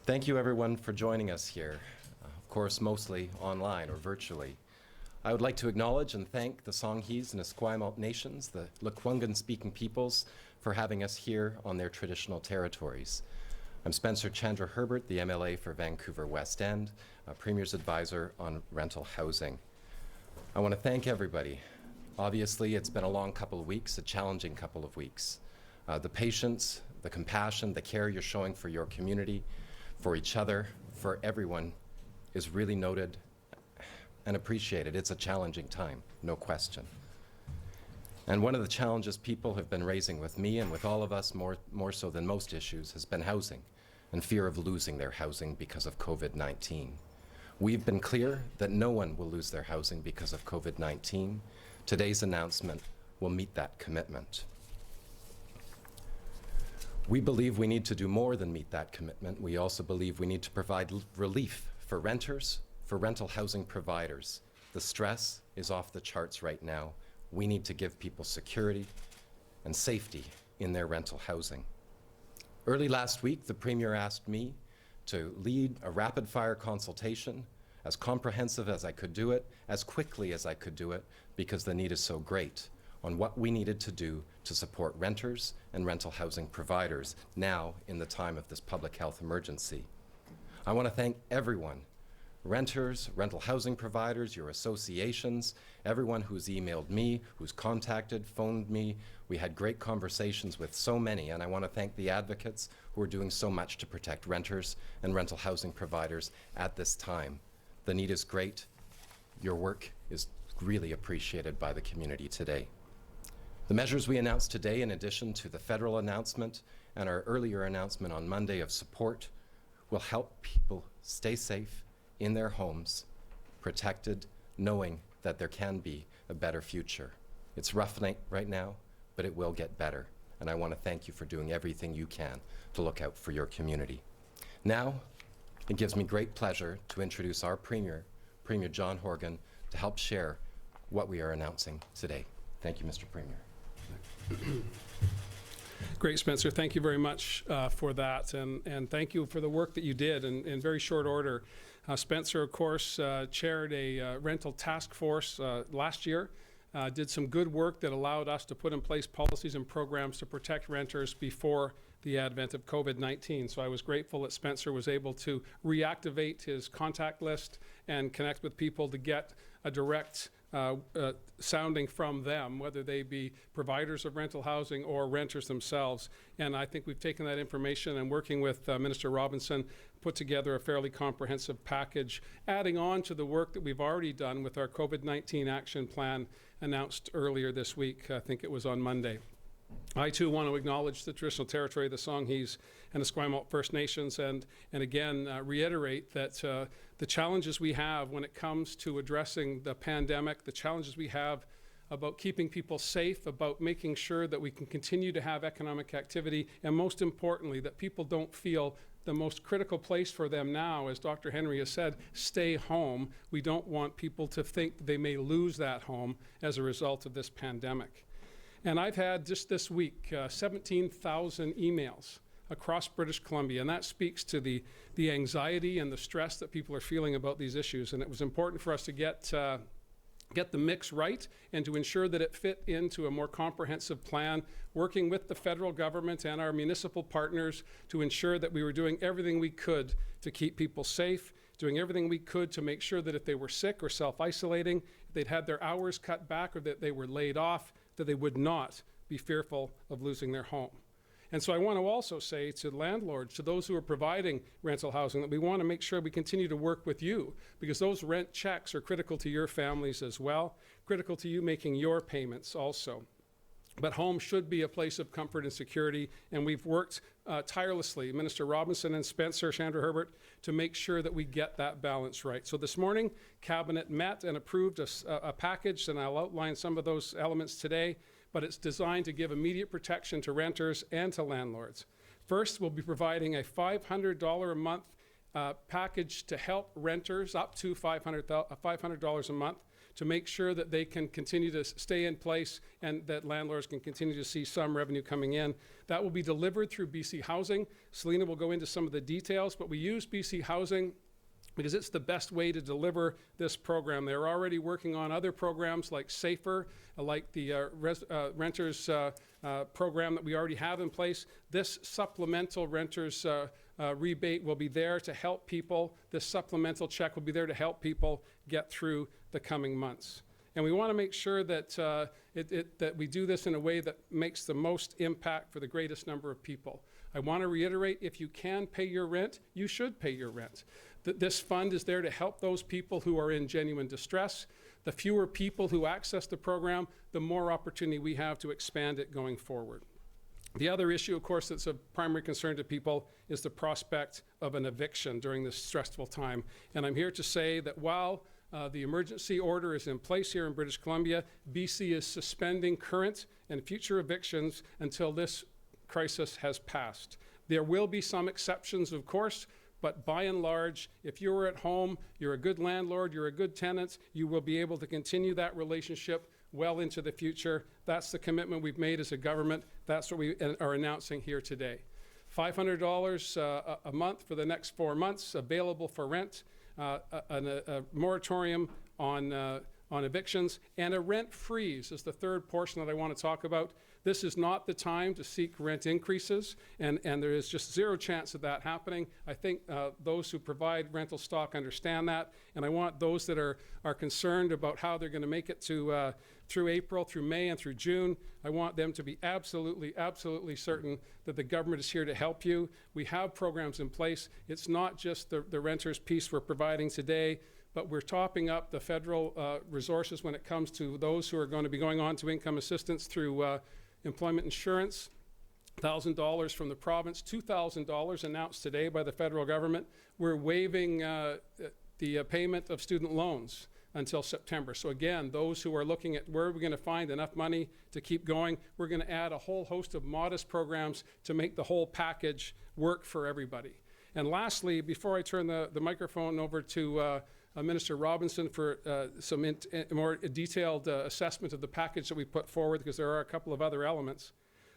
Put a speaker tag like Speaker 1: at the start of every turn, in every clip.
Speaker 1: Thank you everyone for joining us here, of course mostly online or virtually. I would like to acknowledge and thank the Songhees and Esquimalt nations, the Lekwungen-speaking peoples, for having us here on their traditional territories. I'm Spencer Chandra Herbert, the MLA for Vancouver-West End, Premier's advisor on rental housing. I want to thank everybody. Obviously, it's been a long couple of weeks, a challenging couple of weeks. The patience, the compassion, the care you're showing for your community, for each other, for everyone is really noted and appreciated. It's a challenging time, no question. And one of the challenges people have been raising with me and with all of us more so than most issues has been housing and fear of losing their housing because of COVID-19. We've been clear that no one will lose their housing because of COVID-19. Today's announcement will meet that commitment. We believe we need to do more than meet that commitment. We also believe we need to provide relief for renters, for rental housing providers. The stress is off the charts right now. We need to give people security and safety in their rental housing. Early last week, the Premier asked me to lead a rapid-fire consultation, as comprehensive as I could do it, as quickly as I could do it, because the need is so great, on what we needed to do to support renters and rental housing providers now in the time of this public health emergency. I want to thank everyone, renters, rental housing providers, your associations, everyone who's emailed me, who's contacted, phoned me. We had great conversations with so many, and I want to thank the advocates who are doing so much to protect renters and rental housing providers at this time. The need is great. Your work is really appreciated by the community today. The measures we announced today, in addition to the federal announcement and our earlier announcement on Monday of support, will help people stay safe in their homes, protected, knowing that there can be a better future. It's rough right now, but it will get better. And I want to thank you for doing everything you can to look out for your community. Now, it gives me great pleasure to introduce our Premier, Premier John Horgan, to help share what we are announcing today. Thank you, Mr. Premier.
Speaker 2: Great, Spencer. Thank you very much for that, and thank you for the work that you did in very short order. Spencer, of course, chaired a rental task force last year, did some good work that allowed us to put in place policies and programs to protect renters before the advent of COVID-19. So I was grateful that Spencer was able to reactivate his contact list and connect with people to get a direct sounding from them, whether they be providers of rental housing or renters themselves. And I think we've taken that information and working with Minister Robinson, put together a fairly comprehensive package, adding on to the work that we've already done with our COVID-19 action plan announced earlier this week. I think it was on Monday. I too want to acknowledge the traditional territory of the Songhees and Esquimalt First Nations and again reiterate that the challenges we have when it comes to addressing the pandemic, the challenges we have about keeping people safe, about making sure that we can continue to have economic activity, and most importantly, that people don't feel the most critical place for them now, as Dr. Henry has said, stay home. We don't want people to think they may lose that home as a result of this pandemic. And I've had just this week 17,000 emails across British Columbia, and that speaks to the anxiety and the stress that people are feeling about these issues. And it was important for us to get the mix right and to ensure that it fit into a more comprehensive plan, working with the federal government and our municipal partners to ensure that we were doing everything we could to keep people safe, doing everything we could to make sure that if they were sick or self-isolating, if they'd had their hours cut back or that they were laid off, that they would not be fearful of losing their home. And so I want to also say to landlords, to those who are providing rental housing, that we want to make sure we continue to work with you, because those rent checks are critical to your families as well, critical to you making your payments also. But home should be a place of comfort and security, and we've worked tirelessly, Minister Robinson and Spencer Chandra Herbert, to make sure that we get that balance right. So this morning, Cabinet met and approved a package, and I'll outline some of those elements today, but it's designed to give immediate protection to renters and to landlords. First, we'll be providing a $500 a month package to help renters up to $500 a month to make sure that they can continue to stay in place and that landlords can continue to see some revenue coming in. That will be delivered through BC Housing. Selina will go into some of the details, but we use BC Housing because it's the best way to deliver this program. They're already working on other programs like SAFER, like the renters program that we already have in place. This supplemental renters rebate will be there to help people. This supplemental check will be there to help people get through the coming months. And we want to make sure that, that we do this in a way that makes the most impact for the greatest number of people. I want to reiterate, if you can pay your rent, you should pay your rent. This fund is there to help those people who are in genuine distress. The fewer people who access the program, the more opportunity we have to expand it going forward. The other issue, of course, that's of primary concern to people is the prospect of an eviction during this stressful time. And I'm here to say that while the emergency order is in place here in British Columbia, BC is suspending current and future evictions until this crisis has passed. There will be some exceptions, of course, but by and large, if you're at home, you're a good landlord, you're a good tenant, you will be able to continue that relationship well into the future. That's the commitment we've made as a government. That's what we are announcing here today. $500 a month for the next 4 months, available for rent, a moratorium on evictions, and a rent freeze is the third portion that I want to talk about. This is not the time to seek rent increases, and there is just zero chance of that happening. I think those who provide rental stock understand that, and I want those that are concerned about how they're going to make it to through April, through May, and through June, I want them to be absolutely, absolutely certain that the government is here to help you. We have programs in place. It's not just the renters piece we're providing today, but we're topping up the federal resources when it comes to those who are going to be going on to income assistance through employment insurance, $1,000 from the province, $2,000 announced today by the federal government. We're waiving the payment of student loans until September. So again, those who are looking at where we're going to find enough money to keep going, we're going to add a whole host of modest programs to make the whole package work for everybody. And lastly, before I turn the microphone over to Minister Robinson for some more detailed assessment of the package that we put forward, because there are a couple of other elements,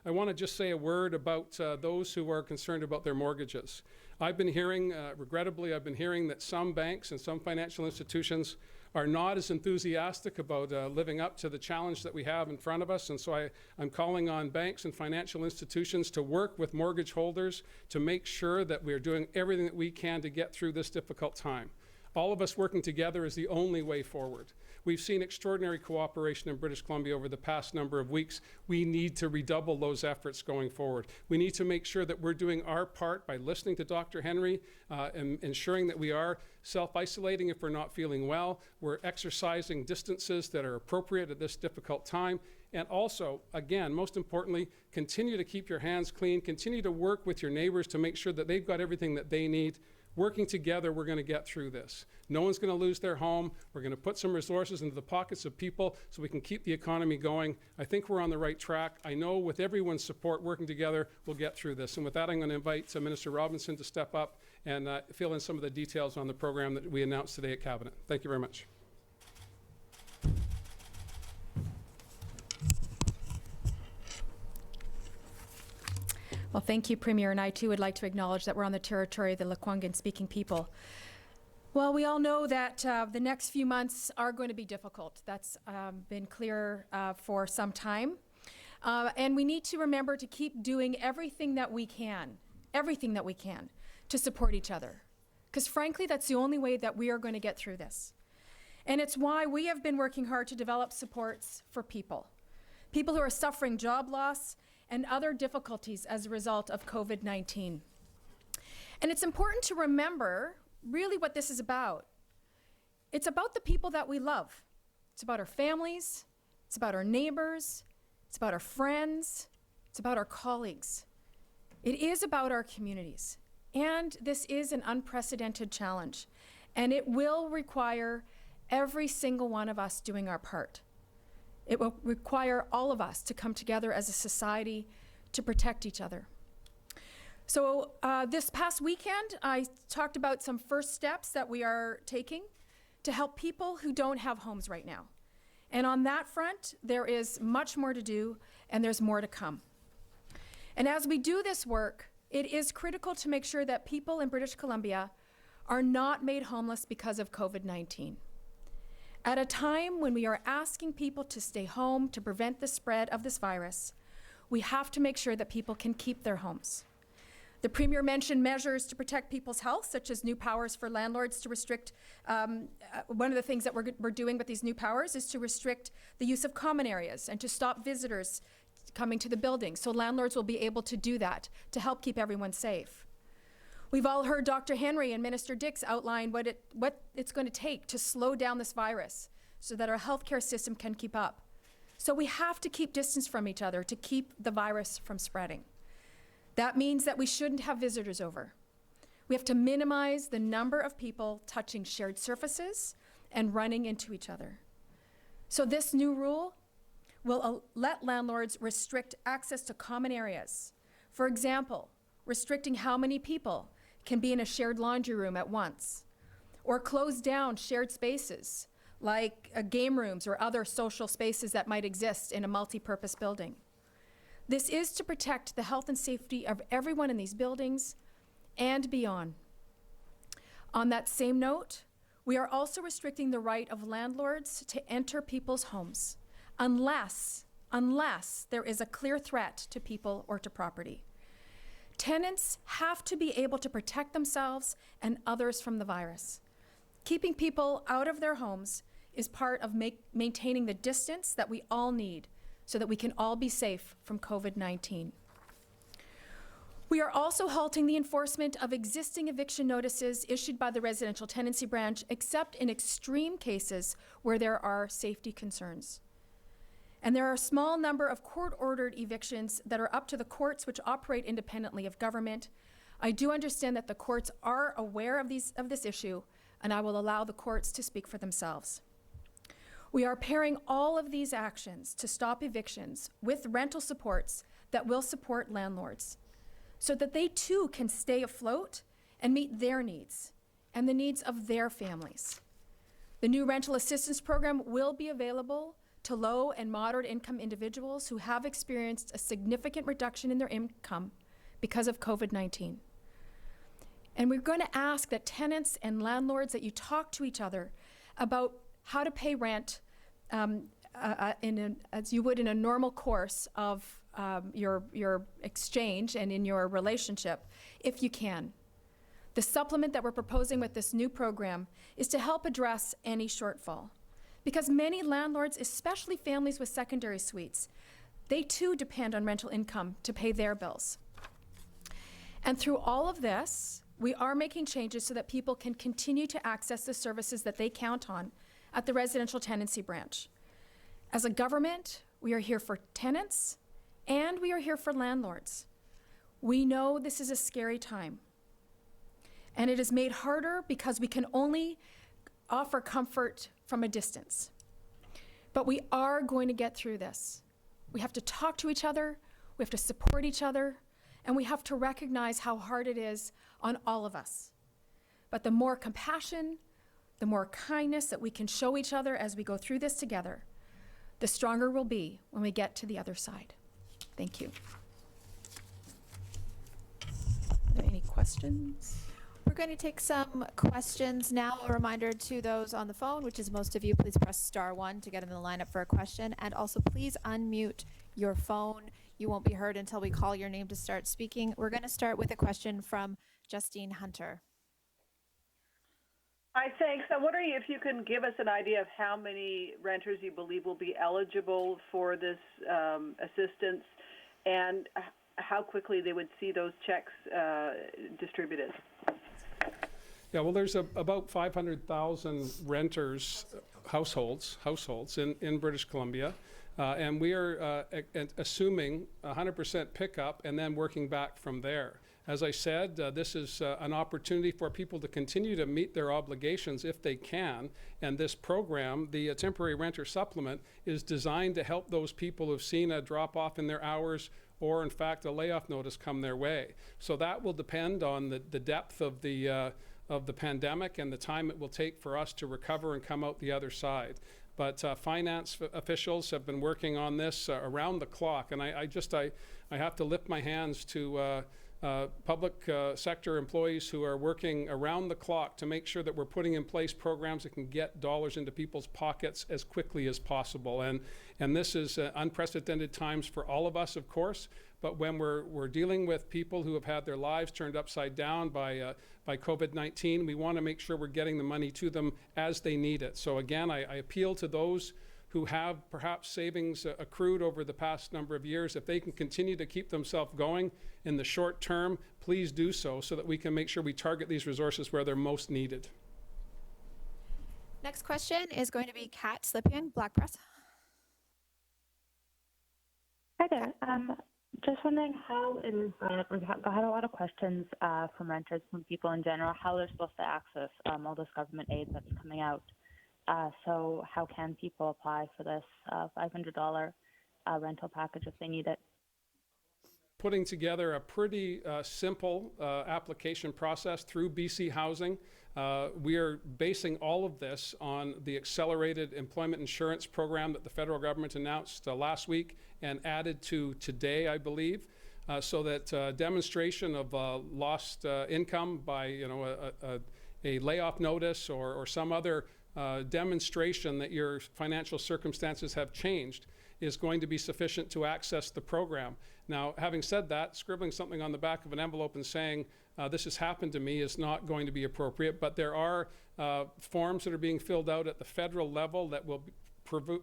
Speaker 2: I want to just say a word about those who are concerned about their mortgages. I've been hearing, regrettably, I've been hearing that some banks and some financial institutions are not as enthusiastic about living up to the challenge that we have in front of us. And so I'm calling on banks and financial institutions to work with mortgage holders to make sure that we're doing everything that we can to get through this difficult time. All of us working together is the only way forward. We've seen extraordinary cooperation in British Columbia over the past number of weeks. We need to redouble those efforts going forward. We need to make sure that we're doing our part by listening to Dr. Henry and ensuring that we are self-isolating if we're not feeling well. We're exercising distances that are appropriate at this difficult time. And also, again, most importantly, continue to keep your hands clean. Continue to work with your neighbors to make sure that they've got everything that they need. Working together, we're going to get through this. No one's going to lose their home. We're going to put some resources into the pockets of people so we can keep the economy going. I think we're on the right track. I know with everyone's support working together, we'll get through this. And with that, I'm going to invite Minister Robinson to step up and fill in some of the details on the program that we announced today at Cabinet. Thank you very much.
Speaker 3: Well, thank you, Premier, and I too would like to acknowledge that we're on the territory of the Lekwungen-speaking people. Well, we all know that the next few months are going to be difficult. That's been clear for some time. And we need to remember to keep doing everything that we can to support each other. Because frankly, that's the only way that we are going to get through this. And it's why we have been working hard to develop supports for people who are suffering job loss and other difficulties as a result of COVID-19. And it's important to remember really what this is about. It's about the people that we love. It's about our families, it's about our neighbors, it's about our friends, it's about our colleagues. It is about our communities. And this is an unprecedented challenge. And it will require every single one of us doing our part. It will require all of us to come together as a society to protect each other. So this past weekend, I talked about some first steps that we are taking to help people who don't have homes right now. And on that front, there is much more to do, and there's more to come. And as we do this work, it is critical to make sure that people in British Columbia are not made homeless because of COVID-19. At a time when we are asking people to stay home to prevent the spread of this virus, we have to make sure that people can keep their homes. The Premier mentioned measures to protect people's health, such as new powers for landlords to restrict, one of the things that we're doing with these new powers is to restrict the use of common areas and to stop visitors coming to the building. So landlords will be able to do that to help keep everyone safe. We've all heard Dr. Henry and Minister Dix outline what it's going to take to slow down this virus so that our healthcare system can keep up. So we have to keep distance from each other to keep the virus from spreading. That means that we shouldn't have visitors over. We have to minimize the number of people touching shared surfaces and running into each other. So this new rule will let landlords restrict access to common areas. For example, restricting how many people can be in a shared laundry room at once, or close down shared spaces like game rooms or other social spaces that might exist in a multi-purpose building. This is to protect the health and safety of everyone in these buildings and beyond. On that same note, we are also restricting the right of landlords to enter people's homes unless there is a clear threat to people or to property. Tenants have to be able to protect themselves and others from the virus. Keeping people out of their homes is part of maintaining the distance that we all need so that we can all be safe from COVID-19. We are also halting the enforcement of existing eviction notices issued by the residential tenancy branch, except in extreme cases where there are safety concerns. And there are a small number of court-ordered evictions that are up to the courts, which operate independently of government. I do understand that the courts are aware of this issue, and I will allow the courts to speak for themselves. We are pairing all of these actions to stop evictions with rental supports that will support landlords so that they too can stay afloat and meet their needs and the needs of their families. The new rental assistance program will be available to low and moderate income individuals who have experienced a significant reduction in their income because of COVID-19. And we're going to ask that tenants and landlords that you talk to each other about how to pay rent as you would in a normal course of your exchange and in your relationship, if you can. The supplement that we're proposing with this new program is to help address any shortfall. Because many landlords, especially families with secondary suites, they too depend on rental income to pay their bills. And through all of this, we are making changes so that people can continue to access the services that they count on at the residential tenancy branch. As a government, we are here for tenants and we are here for landlords. We know this is a scary time. And it is made harder because we can only offer comfort from a distance. But we are going to get through this. We have to talk to each other, we have to support each other, and we have to recognize how hard it is on all of us. But the more compassion, the more kindness that we can show each other as we go through this together, the stronger we'll be when we get to the other side. Thank you. Are there any questions?
Speaker 4: We're going to take some questions now. A reminder to those on the phone, which is most of you, please press *1 to get in the lineup for a question. And also please unmute your phone. You won't be heard until we call your name to start speaking. We're going to start with a question from Justine Hunter.
Speaker 5: Hi, thanks. I'm wondering if you can give us an idea of how many renters you believe will be eligible for this assistance and how quickly they would see those checks distributed.
Speaker 2: Yeah, well, there's about 500,000 renters, households in British Columbia, and we are assuming 100% pickup and then working back from there. As I said, this is an opportunity for people to continue to meet their obligations if they can, and this program, the Temporary Renter Supplement, is designed to help those people who've seen a drop-off in their hours or, in fact, a layoff notice come their way. So that will depend on the depth of the pandemic and the time it will take for us to recover and come out the other side. but finance officials have been working on this around the clock. And I have to lift my hands to public sector employees who are working around the clock to make sure that we're putting in place programs that can get dollars into people's pockets as quickly as possible. And this is unprecedented times for all of us, of course, but when we're dealing with people who have had their lives turned upside down by COVID-19, we want to make sure we're getting the money to them as they need it. So again, I appeal to those who have perhaps savings accrued over the past number of years. If they can continue to keep themselves going in the short term, please do so that we can make sure we target these resources where they're most needed.
Speaker 4: Next question is going to be Kat Slippian, Black Press.
Speaker 6: Hi there. Just wondering how it is, we've had a lot of questions from renters, from people in general, how they're supposed to access all this government aid that's coming out. So how can people apply for this $500 rental package if they need it?
Speaker 2: Putting together a pretty simple application process through BC Housing. We are basing all of this on the accelerated employment insurance program that the federal government announced last week and added to today, I believe, so that demonstration of lost income by a layoff notice or some other demonstration that your financial circumstances have changed is going to be sufficient to access the program. Now, having said that, scribbling something on the back of an envelope and saying, this has happened to me is not going to be appropriate, but there are forms that are being filled out at the federal level that will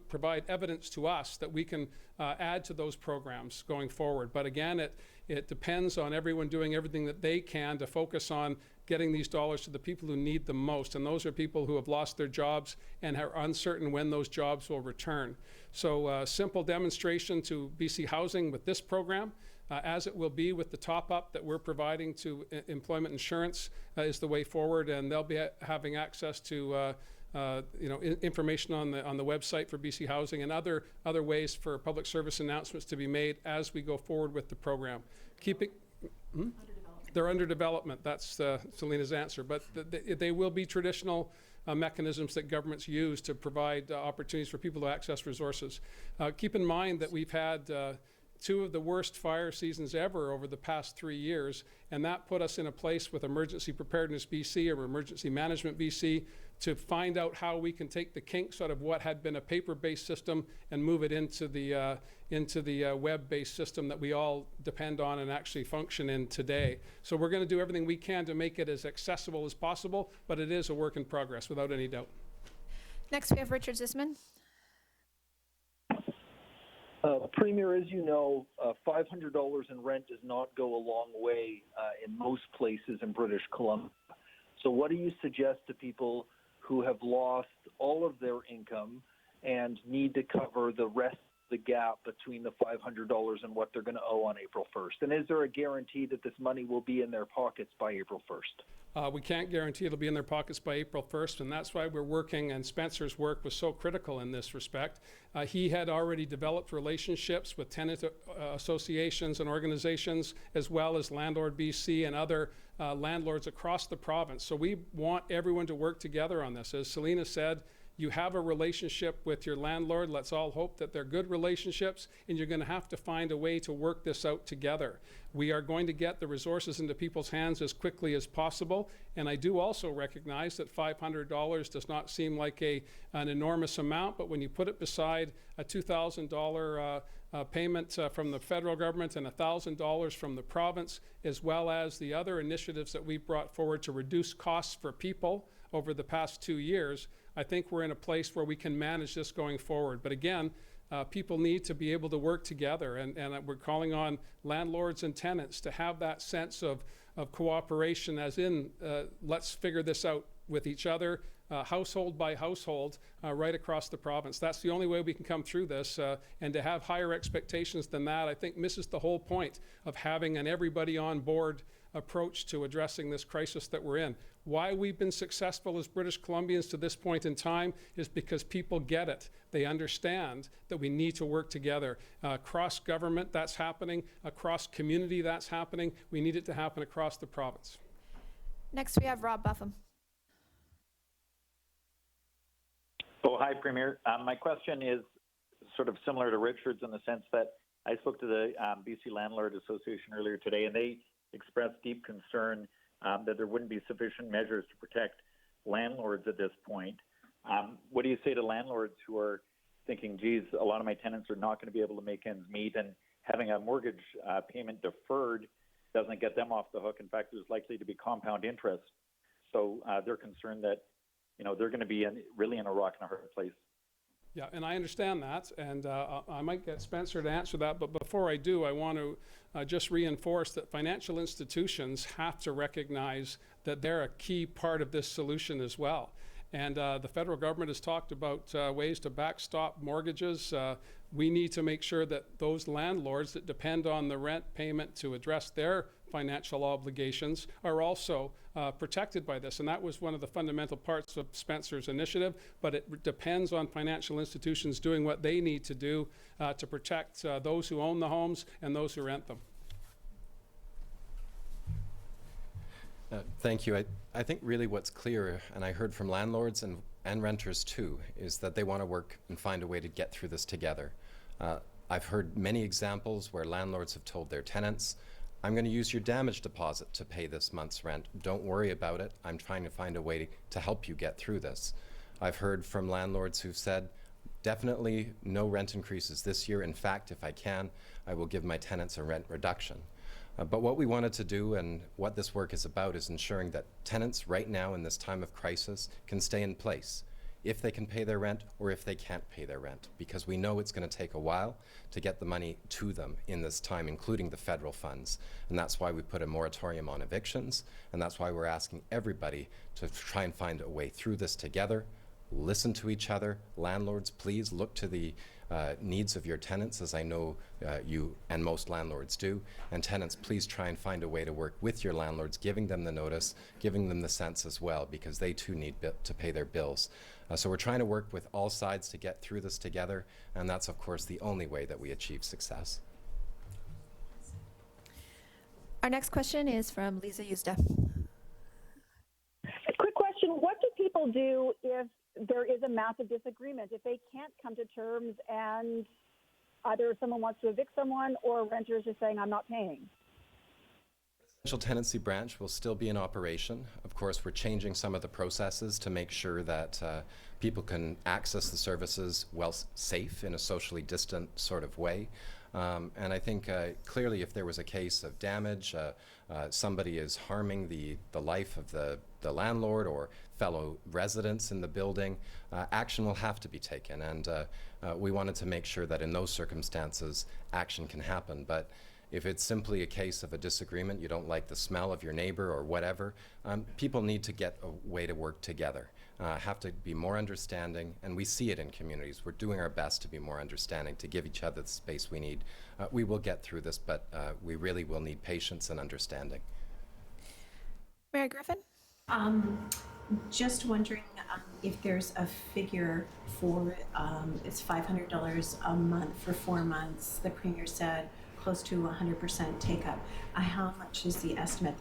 Speaker 2: provide evidence to us that we can add to those programs going forward. But again, it depends on everyone doing everything that they can to focus on getting these dollars to the people who need them most. And those are people who have lost their jobs and are uncertain when those jobs will return. So simple demonstration to BC Housing with this program, as it will be with the top-up that we're providing to employment insurance is the way forward. And they'll be having access to information on the website for BC Housing and other ways for public service announcements to be made as we go forward with the program. They're under development. That's Selina's answer. But they will be traditional mechanisms that governments use to provide opportunities for people to access resources. Keep in mind that we've had two of the worst fire seasons ever over the past 3 years, and that put us in a place with Emergency Preparedness BC or Emergency Management BC to find out how we can take the kinks out of what had been a paper-based system and move it into the web-based system that we all depend on and actually function in today. So we're going to do everything we can to make it as accessible as possible, but it is a work in progress without any doubt.
Speaker 4: Next, we have Richard Zisman.
Speaker 7: Premier, as you know, $500 in rent does not go a long way in most places in British Columbia. So what do you suggest to people who have lost all of their income and need to cover the rest of the gap between the $500 and what they're going to owe on April 1st? And is there a guarantee that this money will be in their pockets by April 1st?
Speaker 2: We can't guarantee it'll be in their pockets by April 1st, and that's why we're working, and Spencer's work was so critical in this respect. He had already developed relationships with tenant associations and organizations, as well as Landlord BC and other landlords across the province. So we want everyone to work together on this. As Selina said, you have a relationship with your landlord. Let's all hope that they're good relationships, and you're going to have to find a way to work this out together. We are going to get the resources into people's hands as quickly as possible, and I do also recognize that $500 does not seem like an enormous amount, but when you put it beside a $2,000 payment from the federal government and $1,000 from the province, as well as the other initiatives that we've brought forward to reduce costs for people over the past 2 years, I think we're in a place where we can manage this going forward. But again, people need to be able to work together, and we're calling on landlords and tenants to have that sense of cooperation, as in let's figure this out with each other, household by household, right across the province. That's the only way we can come through this, and to have higher expectations than that, I think misses the whole point of having an everybody on board approach to addressing this crisis that we're in. Why we've been successful as British Columbians to this point in time is because people get it. They understand that we need to work together. Across government, that's happening. Across community, that's happening. We need it to happen across the province.
Speaker 4: Next, we have Rob Buffum.
Speaker 8: Oh, hi, Premier. My question is sort of similar to Richard's in the sense that I spoke to the BC Landlord Association earlier today, and they expressed deep concern that there wouldn't be sufficient measures to protect landlords at this point. What do you say to landlords who are thinking, geez, a lot of my tenants are not going to be able to make ends meet, and having a mortgage payment deferred doesn't get them off the hook. In fact, there's likely to be compound interest. So they're concerned that, they're going to be really in a rock and a hard place.
Speaker 2: Yeah, and I understand that, and I might get Spencer to answer that, but before I do, I want to just reinforce that financial institutions have to recognize that they're a key part of this solution as well. And the federal government has talked about ways to backstop mortgages. We need to make sure that those landlords that depend on the rent payment to address their financial obligations are also protected by this. And that was one of the fundamental parts of Spencer's initiative, but it depends on financial institutions doing what they need to do to protect those who own the homes and those who rent them.
Speaker 1: Thank you. I think really what's clear, and I heard from landlords and renters too, is that they want to work and find a way to get through this together. I've heard many examples where landlords have told their tenants, I'm going to use your damage deposit to pay this month's rent. Don't worry about it. I'm trying to find a way to help you get through this. I've heard from landlords who've said, definitely no rent increases this year. In fact, if I can, I will give my tenants a rent reduction. But what we wanted to do and what this work is about is ensuring that tenants right now in this time of crisis can stay in place if they can pay their rent or if they can't pay their rent, because we know it's going to take a while to get the money to them in this time, including the federal funds. And that's why we put a moratorium on evictions, and that's why we're asking everybody to try and find a way through this together, listen to each other. Landlords, please look to the needs of your tenants, as I know you and most landlords do. And tenants, please try and find a way to work with your landlords, giving them the notice, giving them the sense as well, because they too need to pay their bills. So we're trying to work with all sides to get through this together, and that's of course the only way that we achieve success.
Speaker 4: Our next question is from Lisa Yuzda.
Speaker 9: A quick question. What do people do if there is a massive disagreement, if they can't come to terms and either someone wants to evict someone or renters are saying, I'm not paying?
Speaker 1: Residential tenancy branch will still be in operation. Of course, we're changing some of the processes to make sure that people can access the services while safe in a socially distant sort of way. And I think clearly if there was a case of damage, somebody is harming the life of the landlord or fellow residents in the building, action will have to be taken. And we wanted to make sure that in those circumstances, action can happen. But if it's simply a case of a disagreement, you don't like the smell of your neighbor or whatever, people need to get a way to work together. Have to be more understanding, and we see it in communities. We're doing our best to be more understanding, to give each other the space we need. We will get through this, but we really will need patience and understanding.
Speaker 4: Mary Griffin?
Speaker 10: Just wondering if there's a figure for, it's $500 a month for 4 months. The Premier said close to 100% take-up. How much is the estimate?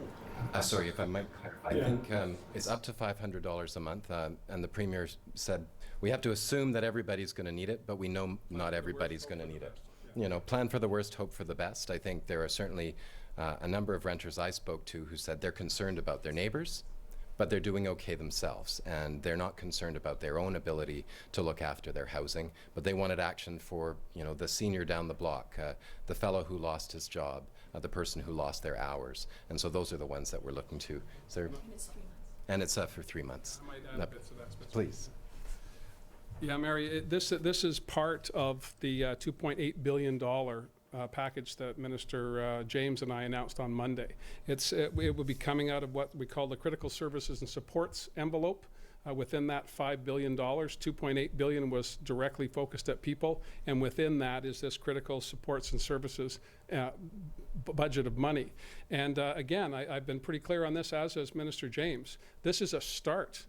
Speaker 1: Sorry, if I might clarify. I think it's up to $500 a month, and the Premier said we have to assume that everybody's going to need it, but we know not everybody's going to need it. You know, plan for the worst, hope for the best. I think there are certainly a number of renters I spoke to who said they're concerned about their neighbors, but they're doing okay themselves, and they're not concerned about their own ability to look after their housing, but they wanted action for, you know, the senior down the block, the fellow who lost his job, the person who lost their hours, and so those are the ones that we're looking to. Is there, and it's for 3 months.
Speaker 2: I might add a bit to that,
Speaker 1: please.
Speaker 2: Yeah, Mary, this is part of the $2.8 billion package that Minister James and I announced on Monday. It will be coming out of what we call the Critical Services and Supports envelope. Within that $5 billion, $2.8 billion was directly focused at people, and within that is this critical supports and services budget of money. And again, I've been pretty clear on this, as has Minister James. This is a start.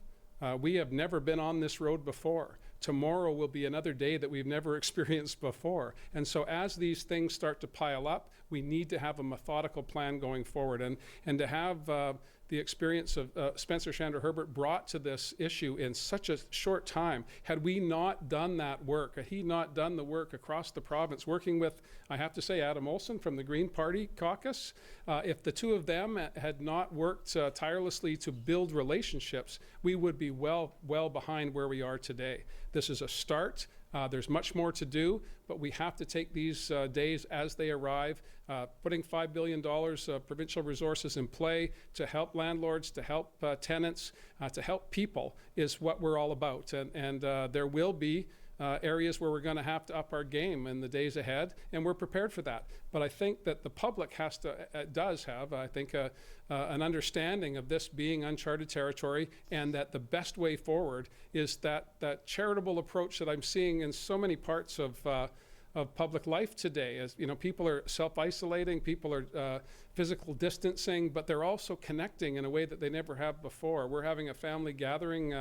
Speaker 2: We have never been on this road before. Tomorrow will be another day that we've never experienced before. And so as these things start to pile up, we need to have a methodical plan going forward. And to have the experience of Spencer Chandra Herbert brought to this issue in such a short time. Had we not done that work, had he not done the work across the province, working with, I have to say, Adam Olsen from the Green Party caucus, if the two of them had not worked tirelessly to build relationships, we would be well behind where we are today. This is a start. There's much more to do, but we have to take these days as they arrive. Putting $5 billion of provincial resources in play to help landlords, to help tenants, to help people is what we're all about. And there will be areas where we're going to have to up our game in the days ahead, and we're prepared for that. But I think that the public does have, I think, an understanding of this being uncharted territory, and that the best way forward is that charitable approach that I'm seeing in so many parts of public life today. As you know, people are self-isolating, people are physical distancing, but they're also connecting in a way that they never have before. We're having a family gathering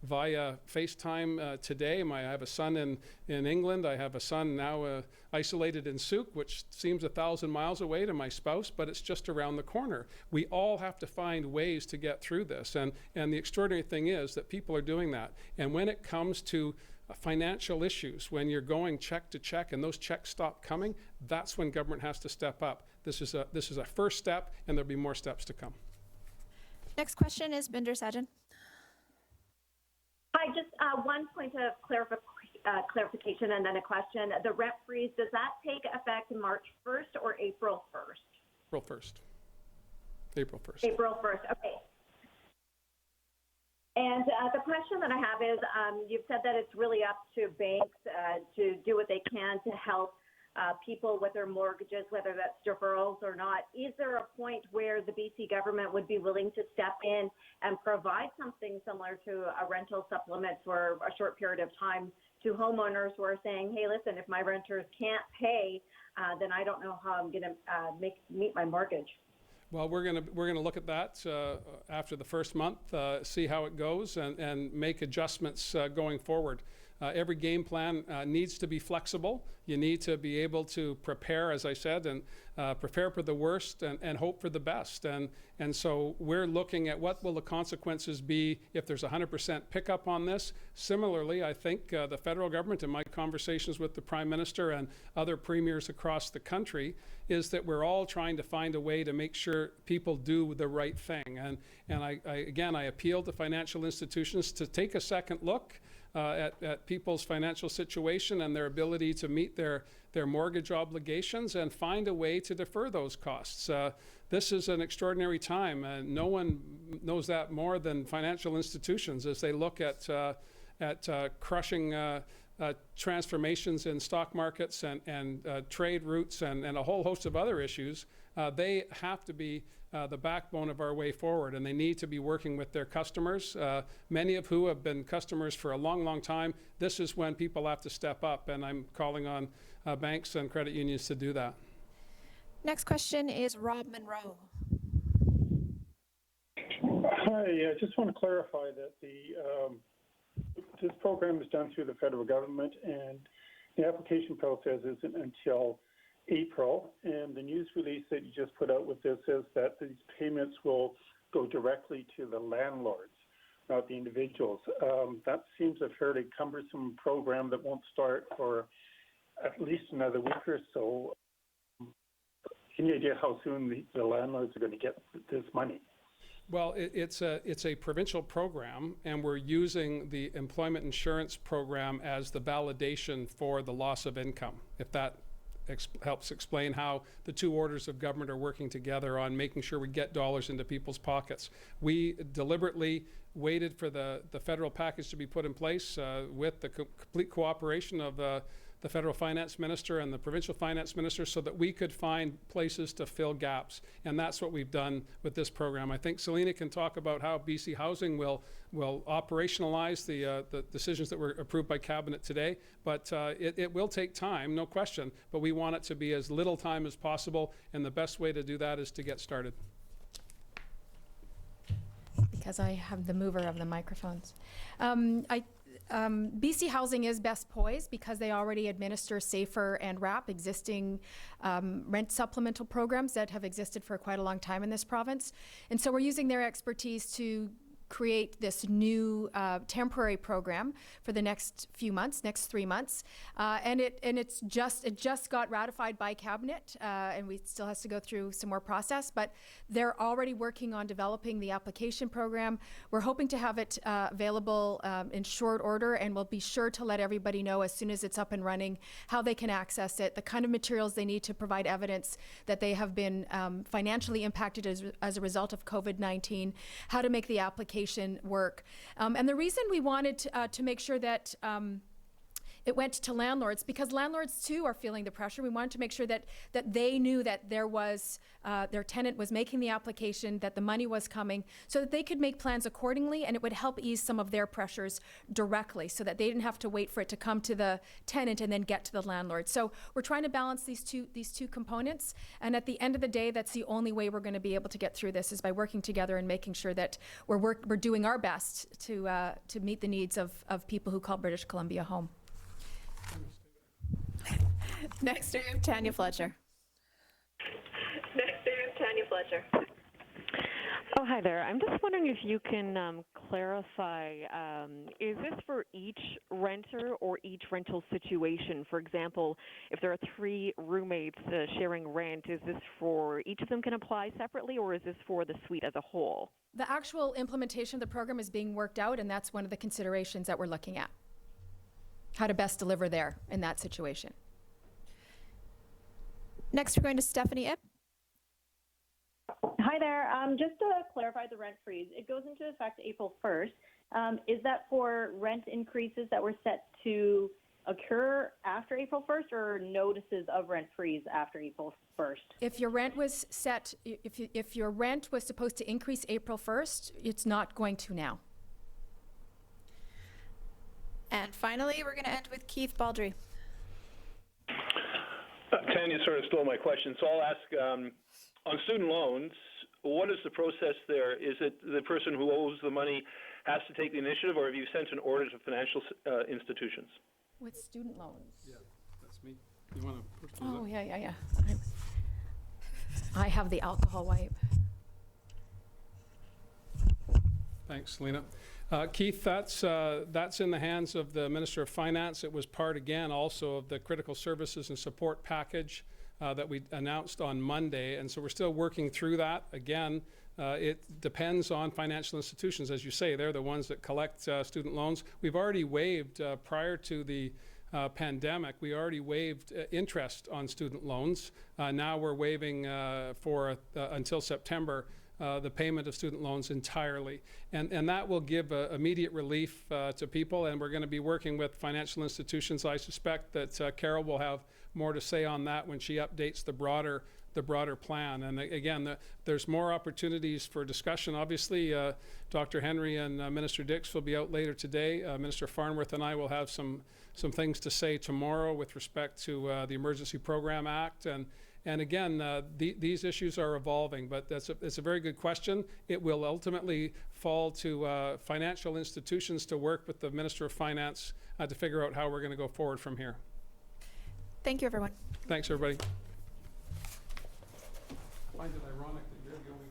Speaker 2: via FaceTime today. I have a son in England. I have a son now isolated in Souk, which seems 1,000 miles away to my spouse, but it's just around the corner. We all have to find ways to get through this. And the extraordinary thing is that people are doing that. And when it comes to financial issues, when you're going check to check and those checks stop coming, that's when government has to step up. This is a first step, and there'll be more steps to come.
Speaker 4: Next question is Binder Sajan.
Speaker 11: Hi, just one point of clarification and then a question. The rent freeze, does that take effect March 1st or April 1st?
Speaker 2: April 1st. April 1st.
Speaker 11: April 1st, okay. And the question that I have is, you've said that it's really up to banks to do what they can to help people with their mortgages, whether that's deferrals or not. Is there a point where the BC government would be willing to step in and provide something similar to a rental supplement for a short period of time to homeowners who are saying, hey, listen, if my renters can't pay, then I don't know how I'm going to meet my mortgage?
Speaker 2: Well, we're gonna look at that after the first month, see how it goes, and make adjustments going forward. Every game plan needs to be flexible. You need to be able to prepare, as I said, and prepare for the worst and hope for the best. And so we're looking at what will the consequences be if there's 100% pickup on this. Similarly, I think the federal government, in my conversations with the Prime Minister and other premiers across the country, is that we're all trying to find a way to make sure people do the right thing. And I appeal to financial institutions to take a second look at people's financial situation and their ability to meet their mortgage obligations and find a way to defer those costs. This is an extraordinary time. No one knows that more than financial institutions as they look at crushing transformations in stock markets and trade routes and a whole host of other issues. They have to be the backbone of our way forward, and they need to be working with their customers, many of who have been customers for a long, long time. This is when people have to step up, and I'm calling on banks and credit unions to do that.
Speaker 4: Next question is Rob Monroe.
Speaker 12: Hi, I just want to clarify that this program is done through the federal government, and the application process isn't until April, and the news release that you just put out with this says that these payments will go directly to the landlords, not the individuals. That seems a fairly cumbersome program that won't start for at least another week or so. Any idea how soon the landlords are going to get this money?
Speaker 2: Well, it's a provincial program, and we're using the employment insurance program as the validation for the loss of income, if that helps explain how the two orders of government are working together on making sure we get dollars into people's pockets. We deliberately waited for the federal package to be put in place with the complete cooperation of the federal finance minister and the provincial finance minister so that we could find places to fill gaps. And that's what we've done with this program. I think Selina can talk about how BC Housing will operationalize the decisions that were approved by Cabinet today. But it will take time, no question, but we want it to be as little time as possible, and the best way to do that is to get started.
Speaker 3: Because I have the mover of the microphones. BC Housing is best poised because they already administer SAFER and RAP, existing rent supplemental programs that have existed for quite a long time in this province. And so we're using their expertise to create this new temporary program for the next few months, next 3 months, and it just got ratified by cabinet, and we still has to go through some more process. But they're already working on developing the application program. We're hoping to have it available in short order, and we'll be sure to let everybody know as soon as it's up and running how they can access it, the kind of materials they need to provide evidence that they have been financially impacted as a result of COVID-19, how to make the application work. And the reason we wanted to make sure that it went to landlords, because landlords too are feeling the pressure. We wanted to make sure that they knew that there was their tenant was making the application, that the money was coming, so that they could make plans accordingly, and it would help ease some of their pressures directly, so that they didn't have to wait for it to come to the tenant and then get to the landlord. So we're trying to balance these two components, and at the end of the day, that's the only way we're going to be able to get through this, is by working together and making sure that we're doing our best to meet the needs of people who call British Columbia home.
Speaker 4: Next, we have Tanya Fletcher.
Speaker 13: Oh, hi there. I'm just wondering if you can clarify, is this for each renter or each rental situation? For example, if there are 3 roommates sharing rent, is this for each of them can apply separately, or is this for the suite as a whole?
Speaker 3: The actual implementation of the program is being worked out, and that's one of the considerations that we're looking at. How to best deliver there in that situation.
Speaker 4: Next, we're going to Stephanie Ip.
Speaker 14: Hi there. Just to clarify the rent freeze, it goes into effect April 1st. Is that for rent increases that were set to occur after April 1st, or notices of rent freeze after April 1st?
Speaker 3: If your rent was set, if your rent was supposed to increase April 1st, it's not going to now.
Speaker 4: And finally, we're going to end with Keith Baldry.
Speaker 15: Tanya sort of stole my question, so I'll ask, on student loans, what is the process there? Is it the person who owes the money has to take the initiative, or have you sent an order to financial institutions?
Speaker 3: With student loans?
Speaker 2: Yeah, that's me. You want to push those
Speaker 3: Oh,
Speaker 2: up?
Speaker 3: yeah. I have the alcohol wipe.
Speaker 2: Thanks, Selina. Keith, that's in the hands of the Minister of Finance. It was part, again, also of the critical services and support package that we announced on Monday, and so we're still working through that. Again, it depends on financial institutions. As you say, they're the ones that collect student loans. We've already waived, prior to the pandemic, we already waived interest on student loans. Now we're waiving for until September the payment of student loans entirely. And that will give immediate relief to people, and we're going to be working with financial institutions. I suspect that Carol will have more to say on that when she updates the broader plan. And again, there's more opportunities for discussion. Obviously, Dr. Henry and Minister Dix will be out later today. Minister Farnworth and I will have some things to say tomorrow with respect to the Emergency Program Act. And again, these issues are evolving, but it's a very good question. It will ultimately fall to financial institutions to work with the Minister of Finance to figure out how we're going to go forward from here.
Speaker 4: Thank you, everyone.
Speaker 2: Thanks, everybody. I find it ironic that you're the only